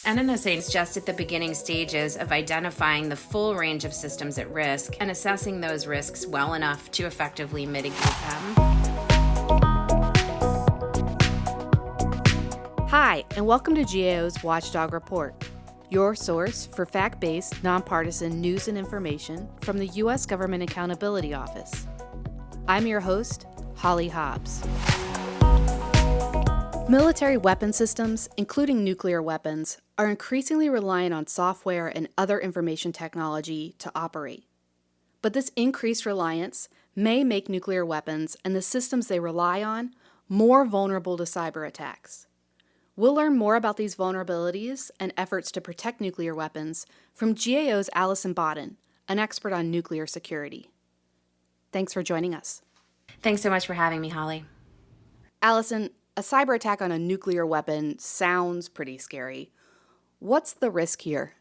NNSA is just at the beginning stages of identifying the full range of systems at risk and assessing those risks well enough to effectively mitigate them. Hi, and welcome to GAO's Watchdog Report, your source for fact-based, nonpartisan news and information from the U.S. Government Accountability Office. I'm your host, Holly Hobbs. Military weapon systems, including nuclear weapons, are increasingly reliant on software and other information technology to operate. But this increased reliance may make nuclear weapons and the systems they rely on more vulnerable to cyber attacks. We'll learn more about these vulnerabilities and efforts to protect nuclear weapons from GAO's Allison Bawden, an expert on nuclear security. Thanks for joining us. Thanks so much for having me, Holly. Allison, a cyber attack on a nuclear weapon sounds pretty scary. What's the risk here?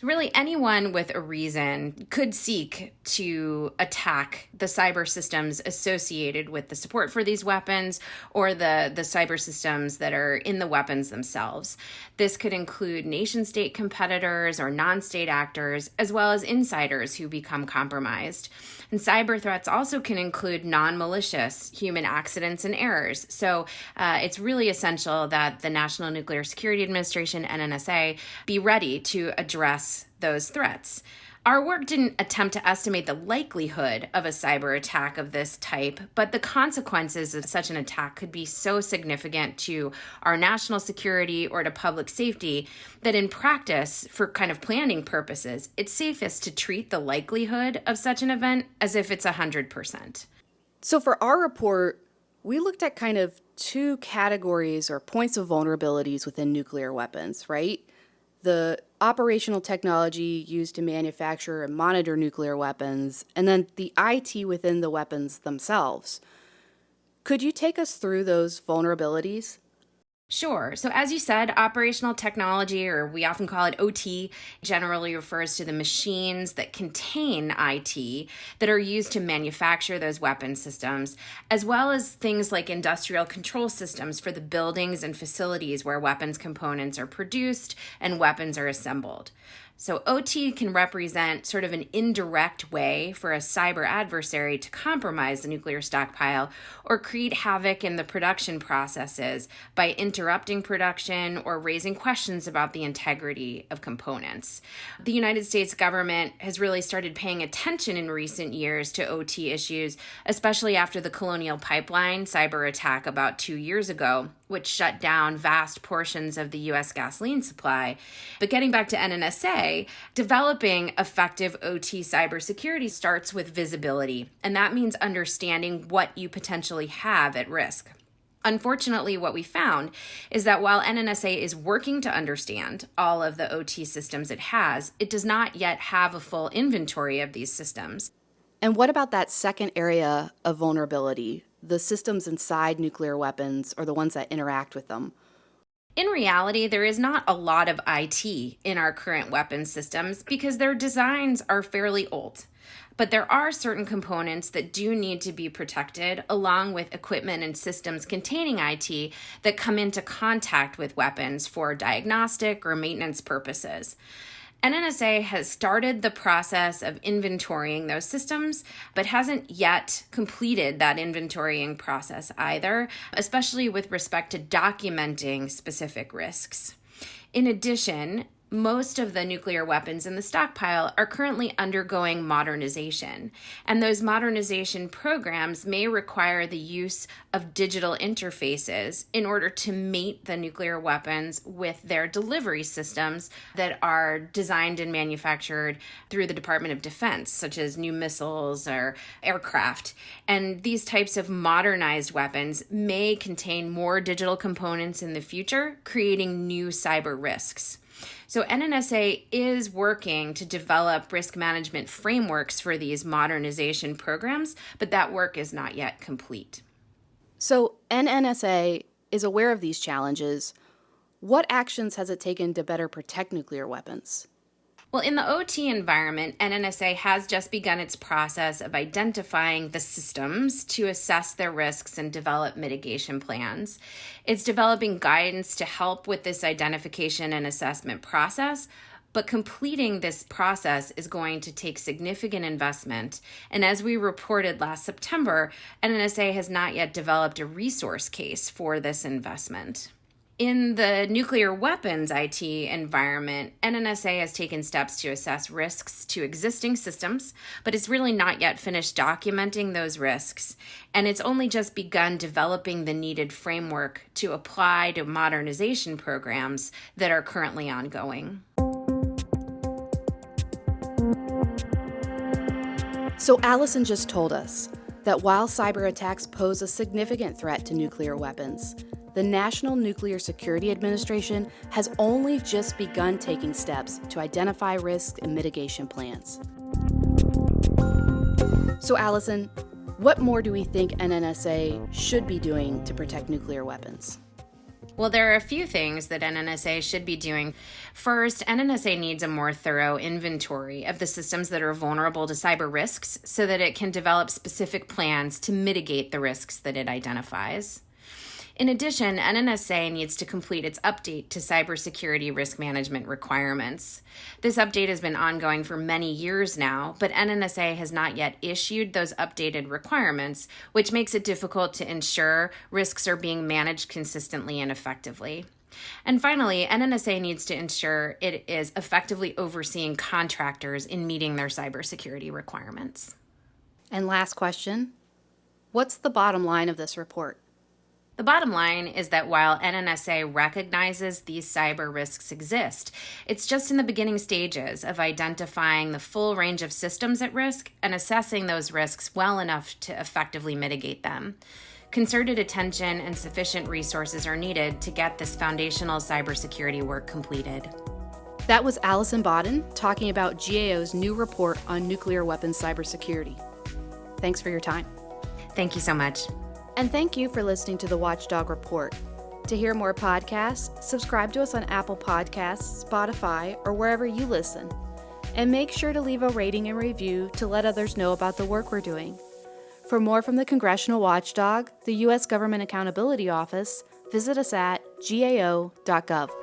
Really, anyone with a reason could seek to attack the cyber systems associated with the support for these weapons or the cyber systems that are in the weapons themselves. This could include nation-state competitors or non-state actors, as well as insiders who become compromised. And cyber threats also can include non-malicious human accidents and errors. So it's really essential that the National Nuclear Security Administration, NNSA, be ready to address those threats. Our work didn't attempt to estimate the likelihood of a cyber attack of this type, but the consequences of such an attack could be so significant to our national security or to public safety that in practice, for kind of planning purposes, it's safest to treat the likelihood of such an event as if it's 100%. So for our report, we looked at kind of two categories or points of vulnerabilities within nuclear weapons, right? The operational technology used to manufacture and monitor nuclear weapons, and then the IT within the weapons themselves. Could you take us through those vulnerabilities? Sure. So as you said, operational technology, or we often call it OT, generally refers to the machines that contain IT that are used to manufacture those weapon systems, as well as things like industrial control systems for the buildings and facilities where weapons components are produced and weapons are assembled. So OT can represent sort of an indirect way for a cyber adversary to compromise the nuclear stockpile or create havoc in the production processes by interrupting production or raising questions about the integrity of components. The United States government has really started paying attention in recent years to OT issues, especially after the Colonial Pipeline cyber attack about 2 years ago, which shut down vast portions of the U.S. gasoline supply. But getting back to NNSA, developing effective OT cybersecurity starts with visibility, and that means understanding what you potentially have at risk. Unfortunately, what we found is that while NNSA is working to understand all of the OT systems it has, it does not yet have a full inventory of these systems. And what about that second area of vulnerability, the systems inside nuclear weapons or the ones that interact with them? In reality, there is not a lot of IT in our current weapon systems because their designs are fairly old. But there are certain components that do need to be protected, along with equipment and systems containing IT that come into contact with weapons for diagnostic or maintenance purposes. NNSA has started the process of inventorying those systems, but hasn't yet completed that inventorying process either, especially with respect to documenting specific risks. In addition, most of the nuclear weapons in the stockpile are currently undergoing modernization, and those modernization programs may require the use of digital interfaces in order to mate the nuclear weapons with their delivery systems that are designed and manufactured through the Department of Defense, such as new missiles or aircraft. And these types of modernized weapons may contain more digital components in the future, creating new cyber risks. So NNSA is working to develop risk management frameworks for these modernization programs, but that work is not yet complete. So NNSA is aware of these challenges. What actions has it taken to better protect nuclear weapons? Well, in the OT environment, NNSA has just begun its process of identifying the systems to assess their risks and develop mitigation plans. It's developing guidance to help with this identification and assessment process, but completing this process is going to take significant investment. And as we reported last September, NNSA has not yet developed a resource case for this investment. In the nuclear weapons IT environment, NNSA has taken steps to assess risks to existing systems, but it's really not yet finished documenting those risks, and it's only just begun developing the needed framework to apply to modernization programs that are currently ongoing. So Allison just told us that while cyber attacks pose a significant threat to nuclear weapons, the National Nuclear Security Administration has only just begun taking steps to identify risks and mitigation plans. So Allison, what more do we think NNSA should be doing to protect nuclear weapons? Well, there are a few things that NNSA should be doing. First, NNSA needs a more thorough inventory of the systems that are vulnerable to cyber risks so that it can develop specific plans to mitigate the risks that it identifies. In addition, NNSA needs to complete its update to cybersecurity risk management requirements. This update has been ongoing for many years now, but NNSA has not yet issued those updated requirements, which makes it difficult to ensure risks are being managed consistently and effectively. And finally, NNSA needs to ensure it is effectively overseeing contractors in meeting their cybersecurity requirements. And last question, what's the bottom line of this report? The bottom line is that while NNSA recognizes these cyber risks exist, it's just in the beginning stages of identifying the full range of systems at risk and assessing those risks well enough to effectively mitigate them. Concerted attention and sufficient resources are needed to get this foundational cybersecurity work completed. That was Allison Bawden talking about GAO's new report on nuclear weapons cybersecurity. Thanks for your time. Thank you so much. And thank you for listening to the Watchdog Report. To hear more podcasts, subscribe to us on Apple Podcasts, Spotify, or wherever you listen. And make sure to leave a rating and review to let others know about the work we're doing. For more from the Congressional Watchdog, the U.S. Government Accountability Office, visit us at gao.gov.